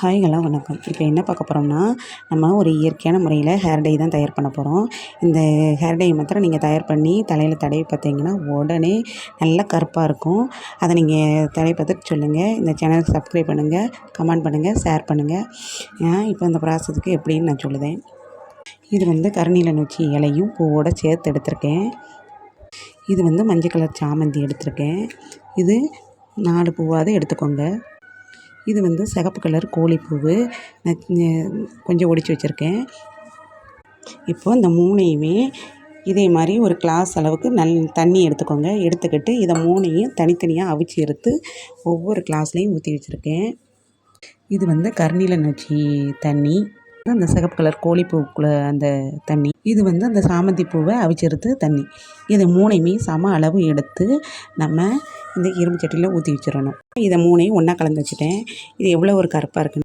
Hi hello வணக்கம். இப்போ என்ன பார்க்க போகிறோம்னா, நம்ம ஒரு இயற்கையான முறையில் ஹேர் டை தான் தயார் பண்ண போகிறோம். இந்த ஹேர் டை மாத்திரம் நீங்கள் தயார் பண்ணி தலையில் தடவி பார்த்தீங்கன்னா உடனே நல்லா கருப்பாக இருக்கும். அதை நீங்கள் தடவி பார்த்துட்டு சொல்லுங்கள். இந்த சேனலுக்கு சப்ஸ்கிரைப் பண்ணுங்கள், கமெண்ட் பண்ணுங்கள், ஷேர் பண்ணுங்கள். இப்போ இந்த ப்ராசஸுக்கு எப்படின்னு நான் சொல்லுதேன். இது கருநீல நொச்சி இலையும் பூவோடு சேர்த்து எடுத்திருக்கேன். இது மஞ்சள் கலர் சாமந்தி எடுத்திருக்கேன். இது 4 பூவாவது எடுத்துக்கோங்க. இது சிகப்பு கலர் கோழிப்பூவு நான் கொஞ்சம் ஒடிச்சு வச்சுருக்கேன். இப்போது இந்த 3யுமே இதே மாதிரி ஒரு கிளாஸ் அளவுக்கு தண்ணி எடுத்துக்கோங்க. எடுத்துக்கிட்டு இதை 3யும் தனித்தனியாக அவிச்சு எடுத்து ஒவ்வொரு கிளாஸ்லேயும் ஊற்றி வச்சுருக்கேன். இது கருநீல நொச்சி தண்ணி, அந்த சிகப்பு கலர் கோழிப்பூக்குள்ள அந்த தண்ணி, இது அந்த சாமந்தி பூவை அவிச்செடுத்து தண்ணி. இது 3யுமே சம அளவு எடுத்து நம்ம இந்த இரும்பு சட்டியில் ஊற்றி வச்சிடணும். இதை 3யும் ஒன்றா கலந்து வச்சுட்டேன். இது எவ்வளோ ஒரு கருப்பாக இருக்குன்னு